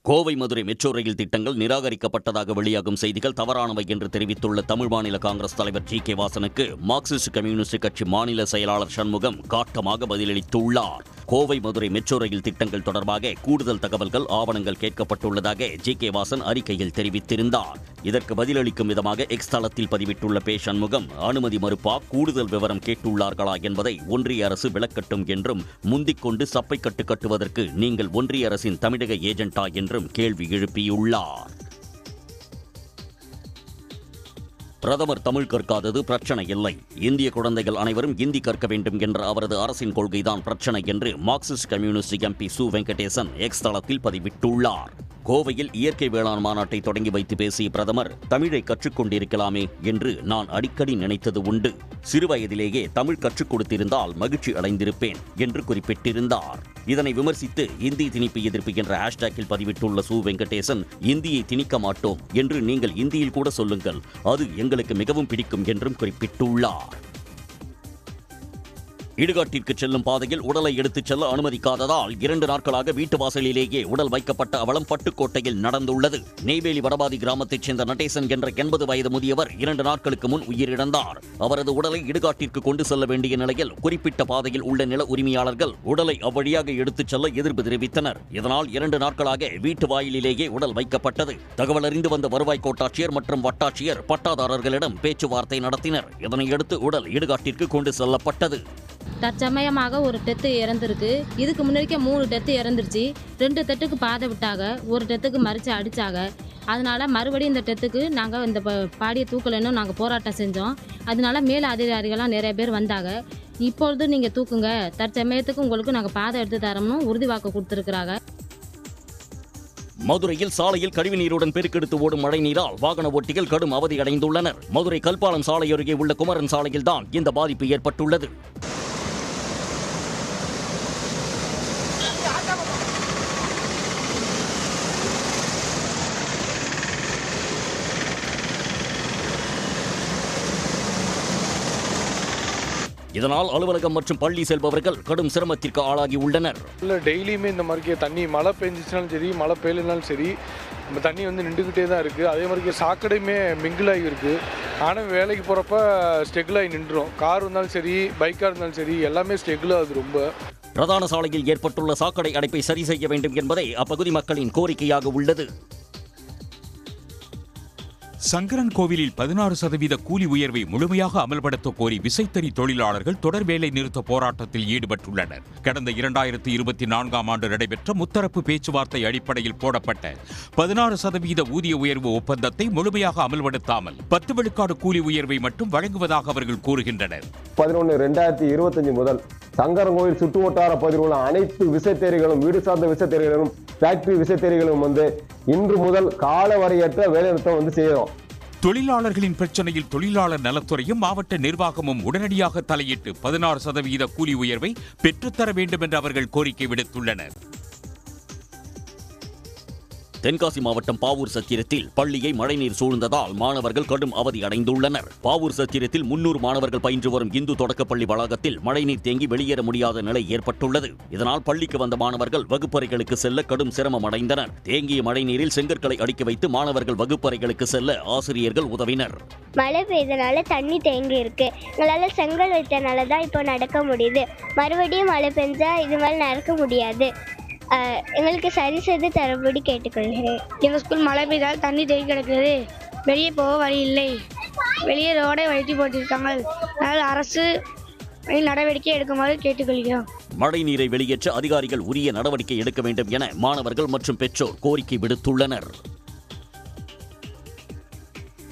Kovai Madurai metro rail திட்டங்கள் நிராகரிக்கப்பட்டதாக வெளியாகும் செய்திகள் தவறானவை என்று தெரிவித்துள்ள தமிழ் மாநில காங்கிரஸ் தலைவர் ஜி.கே. வாசனுக்கு மார்க்சிஸ்ட் கம்யூனிஸ்ட் கட்சி மாநில செயலாளர் சண்முகம் காட்டமாக பதிலளித்துள்ளார். கோவை மதுரை மெட்ரோ ரயில் திட்டங்கள் தொடர்பாக கூடுதல் தகவல்கள் ஆவணங்கள் கேட்கப்பட்டுள்ளதாக ஜி.கே. வாசன் அறிக்கையில் தெரிவித்திருந்தார். இதற்கு பதிலளிக்கும் விதமாக எக்ஸ் தளத்தில் பதிவிட்டுள்ள பே. சண்முகம் அனுமதி மறுப்பா கூடுதல் விவரம் கேட்டுள்ளார்களா என்பதை ஒன்றிய அரசு விளக்கட்டும் என்றும், முந்திக்கொண்டு சப்பை கட்டு கட்டுவதற்கு நீங்கள் ஒன்றிய அரசின் தமிழக ஏஜென்டா என்றும் கேள்வி எழுப்பியுள்ளார். பிரதமர் தமிழ் கற்காதது பிரச்சனை இல்லை, இந்திய குழந்தைகள் அனைவரும் இந்தி கற்க வேண்டும் என்ற அவரது அரசின் கொள்கைதான் பிரச்சனை என்று மார்க்சிஸ்ட் கம்யூனிஸ்ட் எம்பி சு. வெங்கடேசன் எக்ஸ் தளத்தில் பதிவிட்டுள்ளார். கோவையில் இயற்கை வேளாண் மாநாட்டை தொடங்கி வைத்து பேசிய பிரதமர், தமிழை கற்றுக் கொண்டிருக்கலாமே என்று நான் அடிக்கடி நினைத்தது உண்டு. சிறுவயதிலேயே தமிழ் கற்றுக் கொடுத்திருந்தால் மகிழ்ச்சி அடைந்திருப்பேன் என்று குறிப்பிட்டிருந்தார். இதனை விமர்சித்து இந்தி திணிப்பு எதிர்ப்பு என்ற ஹேஷ்டேக்கில் பதிவிட்டுள்ள சு. வெங்கடேசன், இந்தியை திணிக்க மாட்டோம் என்று நீங்கள் இந்தியில் கூட சொல்லுங்கள், அது எங்களுக்கு மிகவும் பிடிக்கும் என்றும் குறிப்பிட்டுள்ளார். இடுகாட்டிற்கு செல்லும் பாதையில் உடலை எடுத்துச் செல்ல அனுமதிக்காததால் 2 நாட்களாக வீட்டு வாசலிலேயே உடல் வைக்கப்பட்ட அவலம் பட்டுக்கோட்டையில் நடந்துள்ளது. நெய்வேலி வடபாதி கிராமத்தைச் சேர்ந்த நடேசன் என்ற 80 வயது முதியவர் 2 நாட்களுக்கு முன் உயிரிழந்தார். அவரது உடலை இடுகாட்டிற்கு கொண்டு செல்ல வேண்டிய நிலையில் குறிப்பிட்ட பாதையில் உள்ள நில உரிமையாளர்கள் உடலை அவ்வழியாக எடுத்துச் செல்ல எதிர்ப்பு தெரிவித்தனர். இதனால் 2 நாட்களாக வீட்டு வாயிலிலேயே உடல் வைக்கப்பட்டது. தகவல் அறிந்து வந்த வருவாய் கோட்டாட்சியர் மற்றும் வட்டாட்சியர் பட்டாதாரர்களிடம் பேச்சுவார்த்தை நடத்தினர். இதனையடுத்து உடல் இடுகாட்டிற்கு கொண்டு செல்லப்பட்டது. தற்சமயமாக ஒரு டெத்து இறந்துருக்கு. இதுக்கு முன்னாடிக்கே 3 டெத்து இறந்துருச்சு. 2 டெத்துக்கு பாதை விட்டாங்க, ஒரு டெத்துக்கு மறித்து அடித்தாங்க. அதனால் மறுபடியும் இந்த டெத்துக்கு நாங்கள் இந்த பாடியை தூக்கலைன்னு நாங்கள் போராட்டம் செஞ்சோம். அதனால மேல் அதிகாரிகள்லாம் நிறைய பேர் வந்தாங்க. இப்பொழுது நீங்கள் தூக்குங்க, தற்சமயத்துக்கு உங்களுக்கு நாங்கள் பாதை எடுத்து தரோம்னு உறுதி வாக்கு கொடுத்துருக்குறாங்க. மதுரையில் சாலையில் கழிவுநீருடன் பெருக்கெடுத்து ஓடும் மழைநீரால் வாகன ஓட்டிகள் கடும் அவதி அடைந்துள்ளனர். மதுரை கல்பாலம் சாலை அருகே உள்ள குமரன் சாலையில் தான் இந்த பாதிப்பு ஏற்பட்டுள்ளது. இதனால் அலுவலகம் மற்றும் பள்ளி செல்பவர்கள் கடும் சிரமத்திற்கு ஆளாகி உள்ளனர். டெய்லியுமே இந்த மாதிரி தண்ணி மழை பெஞ்சிச்சுனாலும் சரி, மழை பெய்யலனாலும் சரி, நம்ம தண்ணி நின்றுக்கிட்டே தான் இருக்குது. அதே மாதிரி சாக்கடையுமே மிங்கிள் ஆகி இருக்குது. ஆனால் வேலைக்கு போகிறப்ப ஸ்டெகிள் ஆகி நின்றுடும். கார் இருந்தாலும் சரி, பைக்காக இருந்தாலும் சரி, எல்லாமே ஸ்டெகிள் ஆகுது. ரொம்ப பிரதான சாலையில் ஏற்பட்டுள்ள சாக்கடை அடைப்பை சரி செய்ய வேண்டும் என்பதே அப்பகுதி மக்களின் கோரிக்கையாக உள்ளது. சங்கரன் கோவிலில் 16% கூலி உயர்வை முழுமையாக அமல்படுத்த கோரி விசைத்தறி தொழிலாளர்கள் தொடர் வேலை நிறுத்த போராட்டத்தில் ஈடுபட்டுள்ளனர். கடந்த 2024ஆம் ஆண்டு நடைபெற்ற முத்தரப்பு பேச்சுவார்த்தை அடிப்படையில் போடப்பட்ட 16% ஊதிய உயர்வு ஒப்பந்தத்தை முழுமையாக அமல்படுத்தாமல் 10 விழுக்காடு கூலி உயர்வை மட்டும் வழங்குவதாக அவர்கள் கூறுகின்றனர். 11/2025 முதல் சங்கரன் கோவில் சுற்று வட்டார பகுதியில் உள்ள அனைத்து விசைத்தறிகளும், வீடு சார்ந்த விசைத்தறிகளும், ஃபேக்டரி விசைத்தறிகளும் இன்று முதல் கால வரையற்ற வேலைநிறுத்தம் செய்யறோம். தொழிலாளர்களின் பிரச்சனையில் தொழிலாளர் நலத்துறையும் மாவட்ட நிர்வாகமும் உடனடியாக தலையிட்டு 16% கூலி உயர்வை பெற்றுத்தர வேண்டும் என்று அவர்கள் கோரிக்கை விடுத்துள்ளனர். தென்காசி மாவட்டம் பாவூர் சத்திரத்தில் பள்ளியை மழைநீர் சூழ்ந்ததால் மாணவர்கள் கடும் அவதி அடைந்துள்ளனர். பாவூர் சத்திரத்தில் 300 மாணவர்கள் பயின்று வரும் இந்து தொடக்கப்பள்ளி வளாகத்தில் மழைநீர் தேங்கி வெளியேற முடியாத நிலை ஏற்பட்டுள்ளது. இதனால் பள்ளிக்கு வந்த மாணவர்கள் வகுப்பறைகளுக்கு செல்ல கடும் சிரமம் அடைந்தனர். தேங்கிய மழைநீரில் செங்கற்களை அடுக்கி வைத்து மாணவர்கள் வகுப்பறைகளுக்கு செல்ல ஆசிரியர்கள் உதவினர். மழை பெய்தனால தண்ணி தேங்கி இருக்கு. எங்களால் செங்கல் வைத்தனால தான் இப்போ நடக்க முடியுது. மறுபடியும் மழை பெஞ்சா இது மாதிரி நடக்க முடியாது. எங்களுக்கு சரி செய்து தரபடி கேட்டுக்கொள்கிறேன். எங்கள் ஸ்கூல் மழை பெய்தால் தண்ணி தேங்கி கிடக்கிறது. வெளியே போக வழி இல்லை. வெளியே ரோடை வைத்து போட்டிருக்காங்க. அதனால் அரசு நடவடிக்கை எடுக்குமாறு கேட்டுக்கொள்கிறோம். மழை நீரை வெளியேற்ற அதிகாரிகள் உரிய நடவடிக்கை எடுக்க வேண்டும் என மாணவர்கள் மற்றும் பெற்றோர் கோரிக்கை விடுத்துள்ளனர்.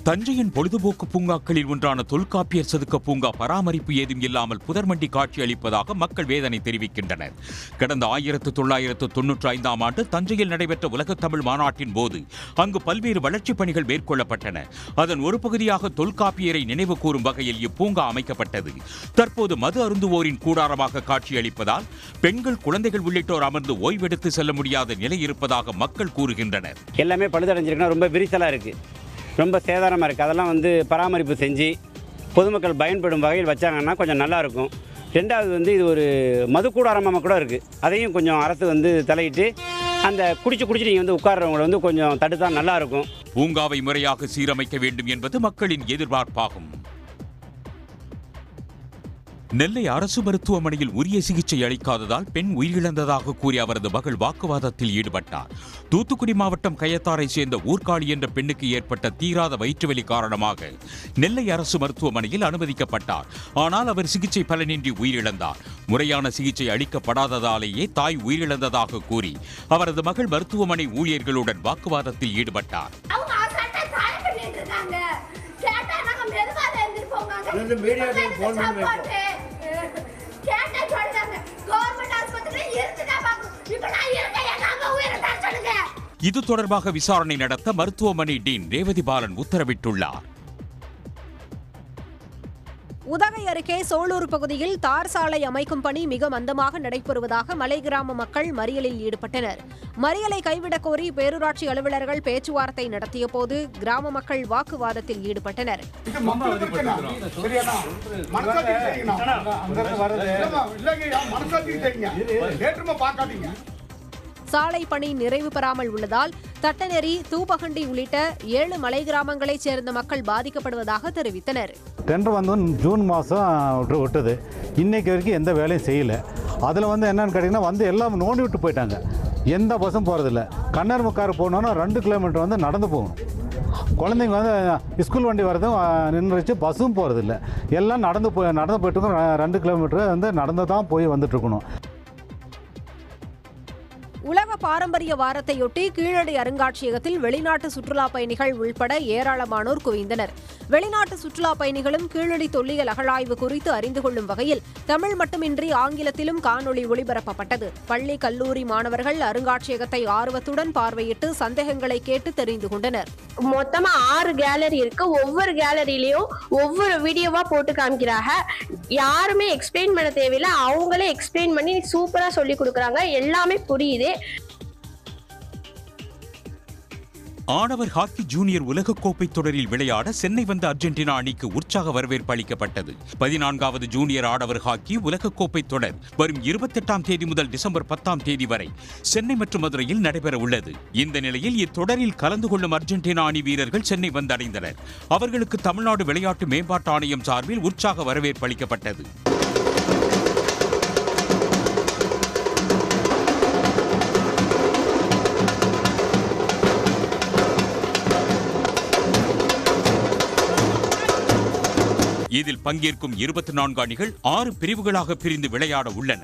தஞ்சையின் பொழுதுபோக்கு பூங்காக்களில் ஒன்றான தொல்காப்பியர் செதுக்க பூங்கா பராமரிப்பு ஏதும் இல்லாமல் புதர்மண்டி காட்சி அளிப்பதாக மக்கள் வேதனை தெரிவிக்கின்றனர். கடந்த 1995ஆம் ஆண்டு தஞ்சையில் நடைபெற்ற உலகத் தமிழ் மாநாட்டின் போது அங்கு பல்வேறு வளர்ச்சிப் பணிகள் மேற்கொள்ளப்பட்டன. அதன் ஒரு பகுதியாக தொல்காப்பியரை நினைவு கூறும் வகையில் இப்பூங்கா அமைக்கப்பட்டது. தற்போது மது அருந்துவோரின் கூடாரமாக காட்சியளிப்பதால் பெண்கள், குழந்தைகள் உள்ளிட்டோர் அமர்ந்து ஓய்வெடுத்து செல்ல முடியாத நிலை இருப்பதாக மக்கள் கூறுகின்றனர். எல்லாமே பழுதடைஞ்சிருக்குன்னா ரொம்ப விரிசலாக இருக்குது, ரொம்ப சேதாரமாக இருக்குது. அதெல்லாம் பராமரிப்பு செஞ்சு பொதுமக்கள் பயன்படும் வகையில் வச்சாங்கன்னா கொஞ்சம் நல்லாயிருக்கும். ரெண்டாவது இது ஒரு மது கூடாரமாக கூட இருக்குது. அதையும் கொஞ்சம் அரசு தலையிட்டு அந்த குடிச்சிட்டு நீங்கள் வந்து உட்கார்றவங்களை வந்து கொஞ்சம் தடுத்தா நல்லா இருக்கும். பூங்காவை முறையாக சீரமைக்க வேண்டும் என்பது மக்களின் எதிர்பார்ப்பாகும். நெல்லை அரசு மருத்துவமனையில் உரிய சிகிச்சை அளிக்காததால் பெண் உயிரிழந்ததாக கூறி அவரது மகள் வாக்குவாதத்தில் ஈடுபட்டார். தூத்துக்குடி மாவட்டம் கயத்தாரை சேர்ந்த ஊர்காளி என்ற பெண்ணுக்கு ஏற்பட்ட தீராத வயிற்றுவலி காரணமாக நெல்லை அரசு மருத்துவமனையில் அனுமதிக்கப்பட்டார். ஆனால் அவர் சிகிச்சை பலனின்றி உயிரிழந்தார். முறையான சிகிச்சை அளிக்கப்படாததாலேயே தாய் உயிரிழந்ததாக கூறி அவரது மகள் மருத்துவமனை ஊழியர்களுடன் வாக்குவாதத்தில் ஈடுபட்டார். இது தொடர்பாக விசாரணை நடத்த மருத்துவமனை டீன் ரேவதி பாலன் உத்தரவிட்டுள்ளார். உதகை அருகே சோளூர் பகுதியில் தார் சாலை அமைக்கும் பணி மிக மந்தமாக நடைபெறுவதாக மலை கிராம மக்கள் மறியலில் ஈடுபட்டனர். மறியலை கைவிடக் கோரி பேரூராட்சி அலுவலர்கள் பேச்சுவார்த்தை நடத்திய போது கிராம மக்கள் வாக்குவாதத்தில் ஈடுபட்டனர். சாலை பணி நிறைவு பெறாமல் உள்ளதால் தட்டநெறி, தூபகண்டி உள்ளிட்ட 7 மலை கிராமங்களைச் சேர்ந்த மக்கள் பாதிக்கப்படுவதாக தெரிவித்தனர். டெண்டர் வந்து ஜூன் மாதம் விட்டது, இன்னைக்கு வரைக்கும் எந்த வேலையும் செய்யலை. அதில் வந்து என்னன்னு கேட்டிங்கன்னா வந்து எல்லாம் நோண்டி விட்டு போயிட்டாங்க. எந்த பஸ்ஸும் போகிறதில்ல. கண்ணர் முக்கார் போகணுன்னா 2 கிலோமீட்டர் வந்து நடந்து போகணும். குழந்தைங்க வந்து ஸ்கூல் வண்டி வரதும் நின்றுச்சு, பஸ்ஸும் போகிறதில்ல. எல்லாம் நடந்து போயிட்டு இருக்கோம். 2 கிலோமீட்டர் வந்து நடந்து தான் போய் வந்துட்டுருக்கணும். உலக பாரம்பரிய வாரத்தையொட்டி கீழடி அருங்காட்சியகத்தில் வெளிநாட்டு சுற்றுலா பயணிகள் உள்பட ஏராளமானோர் குவிந்தனர். வெளிநாட்டு சுற்றுலா பயணிகளும் கீழடி தொல்லியல் அகழாய்வு குறித்து அறிந்து கொள்ளும் வகையில் தமிழ் மட்டுமின்றி ஆங்கிலத்திலும் காணொளி ஒளிபரப்பப்பட்டது. பள்ளி, கல்லூரி மாணவர்கள் அருங்காட்சியகத்தை ஆர்வத்துடன் பார்வையிட்டு சந்தேகங்களை கேட்டு தெரிந்து கொண்டனர். மொத்தமா 6 கேலரி இருக்கு. ஒவ்வொரு கேலரியிலயும் ஒவ்வொரு வீடியோவா போட்டு காமிக்கிறாங்க. யாருமே எக்ஸ்பிளைன் பண்ண தேவையில்லை, அவங்களே எக்ஸ்பிளைன் பண்ணி சூப்பரா சொல்லி கொடுக்குறாங்க. எல்லாமே புரியுது. ஆடவர் ஹாக்கி ஜூனியர் உலகக்கோப்பை தொடரில் விளையாட சென்னை வந்த அர்ஜென்டினா அணிக்கு உற்சாக வரவேற்பு அளிக்கப்பட்டது. 14வது ஜூனியர் ஆடவர் ஹாக்கி உலகக்கோப்பை தொடர் வரும் 28ஆம் தேதி முதல் டிசம்பர் 10ஆம் தேதி வரை சென்னை மற்றும் மதுரையில் நடைபெற உள்ளது. இந்த நிலையில் இத்தொடரில் கலந்து கொள்ளும் அர்ஜென்டினா அணி வீரர்கள் சென்னை வந்தடைந்தனர். அவர்களுக்கு தமிழ்நாடு விளையாட்டு மேம்பாட்டு ஆணையம் சார்பில் உற்சாக வரவேற்பு அளிக்கப்பட்டது. இதில் பங்கேற்கும் 24 அணிகள் 6 பிரிவுகளாக பிரிந்து விளையாட உள்ளன.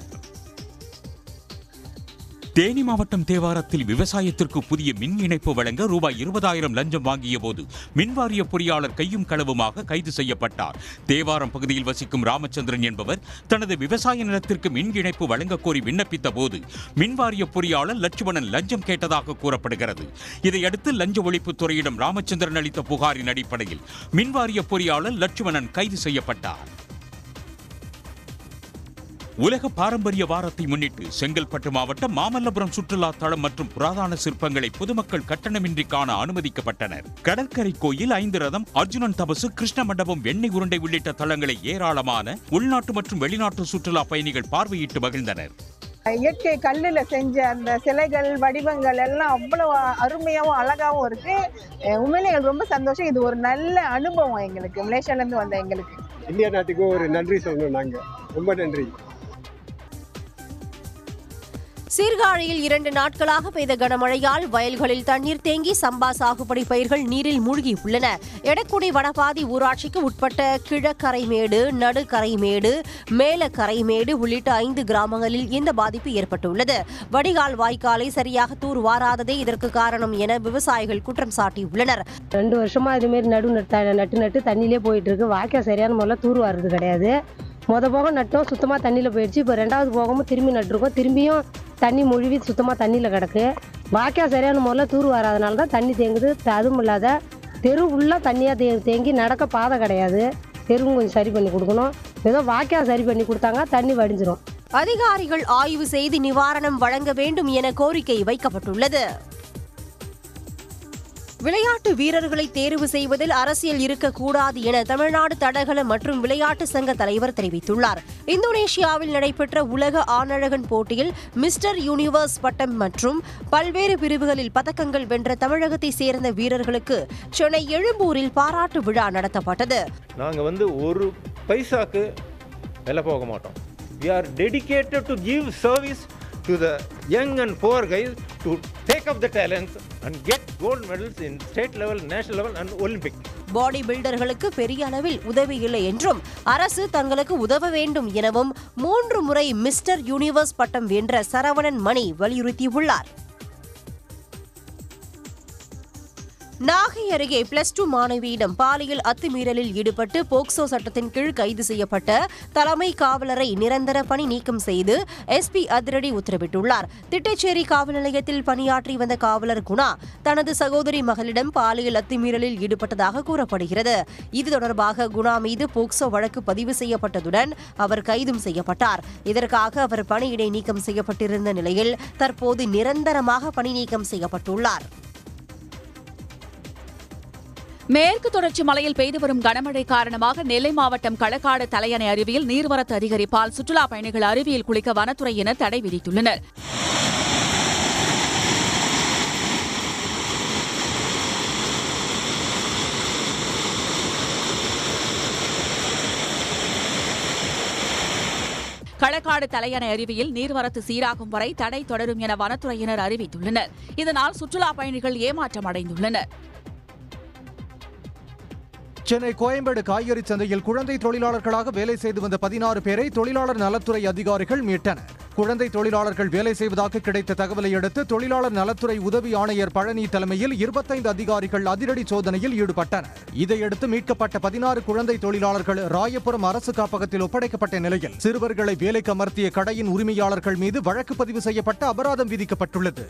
தேனி மாவட்டம் தேவாரத்தில் விவசாயத்திற்கு புதிய மின் இணைப்பு வழங்க ரூபாய் 20,000 லஞ்சம் வாங்கிய போது மின்வாரிய பொறியாளர் கையும் களவுமாக கைது செய்யப்பட்டார். தேவாரம் பகுதியில் வசிக்கும் ராமச்சந்திரன் என்பவர் தனது விவசாய நிலத்திற்கு மின் இணைப்பு வழங்க கோரி விண்ணப்பித்த போது மின்வாரிய பொறியாளர் லட்சுமணன் லஞ்சம் கேட்டதாக கூறப்படுகிறது. இதையடுத்து லஞ்ச ஒழிப்புத்துறையிடம் ராமச்சந்திரன் அளித்த புகாரின் அடிப்படையில் மின்வாரிய பொறியாளர் லட்சுமணன் கைது செய்யப்பட்டார். உலக பாரம்பரிய வாரத்தை முன்னிட்டு செங்கல்பட்டு மாவட்டம் மாமல்லபுரம் சுற்றுலா தளம் மற்றும் புராதன சிற்பங்களை பொதுமக்கள் கட்டணமின்றி காண அனுமதிக்கப்பட்டனர். கடற்கரை கோயில், 5 ரதம், அர்ஜுனன் தபசு, கிருஷ்ண மண்டபம், வெண்ணெய் உருண்டை உள்ளிட்ட தளங்களை ஏராளமான உள்நாட்டு மற்றும் வெளிநாட்டு சுற்றுலா பயணிகள் பார்வையிட்டு மகிழ்ந்தனர். இயற்கை கல்லுல செஞ்ச அந்த சிலைகள், வடிவங்கள் எல்லாம் அவ்வளவு அருமையாகவும் அழகாகவும் இருக்கு. உண்மையிலே எங்களுக்கு ரொம்ப சந்தோஷம். இது ஒரு நல்ல அனுபவம் எங்களுக்கு. மலேசியால இருந்து வந்த எங்களுக்கு இந்தியா நாட்டுக்கு ஒரு நன்றி சொல்லணும். நாங்க ரொம்ப நன்றி. சீர்காழியில் 2 நாட்களாக பெய்த கனமழையால் வயல்களில் தண்ணீர் தேங்கி சம்பா சாகுபடி பயிர்கள் நீரில் மூழ்கி உள்ளன. எடக்குடி வடபாதி ஊராட்சிக்கு உட்பட்ட கிழக்கரைமேடு, நடுக்கரைமேடு, மேலக்கரைமேடு உள்ளிட்ட 5 கிராமங்களில் இந்த பாதிப்பு ஏற்பட்டுள்ளது. வடிகால் வாய்க்காலை சரியாக தூர் வாராததே இதற்கு காரணம் என விவசாயிகள் குற்றம் சாட்டியுள்ளனர். 2 வருஷமா இதுமாரி நட்டு தண்ணியிலே போயிட்டு இருக்கு. வாய்க்கால் சரியான முறையில் தூர் வாரது கிடையாது. போகம் நட்டோம், சுத்தமாக தண்ணியில் போயிடுச்சு. இப்போ 2வது போகமும் திரும்பி நட்டுருக்கோம். திரும்பியும் தண்ணி முழுவி சுத்தமாக தண்ணியில் கிடக்கு. வாய்க்கால் சரியான முறையில் தூர் வராதனால தான் தண்ணி தேங்குது. அதுவும் இல்லாத தெரு ஃபுல்லாக தண்ணியாக தேங்கி நடக்க பாதை கிடையாது. தெருவும் கொஞ்சம் சரி பண்ணி கொடுக்கணும். ஏதோ வாய்க்கால் சரி பண்ணி கொடுத்தாங்க, தண்ணி வடிஞ்சிரும். அதிகாரிகள் ஆய்வு செய்து நிவாரணம் வழங்க வேண்டும் என கோரிக்கை வைக்கப்பட்டுள்ளது. விளையாட்டு வீரர்களை தேர்வு செய்வதில் அரசியல் இருக்கக்கூடாது என தமிழ்நாடு தடகள மற்றும் விளையாட்டு சங்க தலைவர் தெரிவித்துள்ளார். இந்தோனேஷியாவில் நடைபெற்ற உலக ஆணழகன் போட்டியில் மிஸ்டர் யூனிவர்ஸ் பட்டம் மற்றும் பல்வேறு பிரிவுகளில் பதக்கங்கள் வென்ற தமிழகத்தை சேர்ந்த வீரர்களுக்கு சென்னை எழும்பூரில் பாராட்டு விழா நடத்தப்பட்டது. நாங்கள் ஒரு பைசாக்கு விலை போக மாட்டோம். We are dedicated to give service to the young and poor guys to take up the talents and get gold medals in state level, national level and Olympic. பாடி பில்டர்களுக்கு பெரிய அளவில் உதவி இல்லை என்றும் அரசு தங்களுக்கு உதவ வேண்டும் எனவும் 3 முறை மிஸ்டர் யூனிவர்ஸ் பட்டம் வென்ற சரவணன் மணி வலியுறுத்தியுள்ளார். நாகை அருகே +2 மாணவியிடம் பாலியல் அத்துமீறலில் ஈடுபட்டு போக்சோ சட்டத்தின் கீழ் கைது செய்யப்பட்ட தலைமை காவலரை நிரந்தர பணி நீக்கம் செய்து SP அதிரடி உத்தரவிட்டுள்ளார். திட்டச்சேரி காவல் நிலையத்தில் பணியாற்றி வந்த காவலர் குணா தனது சகோதரி மகளிடம் பாலியல் அத்துமீறலில் ஈடுபட்டதாக கூறப்படுகிறது. இது தொடர்பாக குணா மீது போக்சோ வழக்கு பதிவு செய்யப்பட்டதுடன் அவர் கைதும் செய்யப்பட்டார். இதற்காக அவர் பணியிடை நீக்கம் செய்யப்பட்டிருந்த நிலையில் தற்போது நிரந்தரமாக பணி நீக்கம் செய்யப்பட்டுள்ளார். மேற்கு தொடர்ச்சி மலையில் பெய்து வரும் கனமழை காரணமாக நெல்லை மாவட்டம் களக்காடு தலையணை அருவியில் நீர்வரத்து அதிகரிப்பால் சுற்றுலா பயணிகள் அருவியில் குளிக்க வனத்துறையினர் தடை விதித்துள்ளனர். களக்காடு தலையணை அருவியில் நீர்வரத்து சீராகும் வரை தடை தொடரும் என வனத்துறையினர் அறிவித்துள்ளனர். இதனால் சுற்றுலா பயணிகள் ஏமாற்றம் அடைந்துள்ளனர். சென்னை கோயம்பேடு காய்கறி சந்தையில் குழந்தை தொழிலாளர்களாக வேலை செய்து வந்த 16 பேரை தொழிலாளர் நலத்துறை அதிகாரிகள் மீட்டனர். குழந்தை தொழிலாளர்கள் வேலை செய்வதாக கிடைத்த தகவலை அடுத்து தொழிலாளர் நலத்துறை உதவி ஆணையர் பழனி தலைமையில் 25 அதிகாரிகள் அதிரடி சோதனையில் ஈடுபட்டனர். இதையடுத்து மீட்கப்பட்ட 16 குழந்தை தொழிலாளர்கள் ராயபுரம் அரசு காப்பகத்தில் ஒப்படைக்கப்பட்ட நிலையில் சிறுவர்களை வேலைக்கு அமர்த்திய கடையின் உரிமையாளர்கள் மீது வழக்கு பதிவு செய்யப்பட்டு அபராதம் விதிக்கப்பட்டுள்ளது.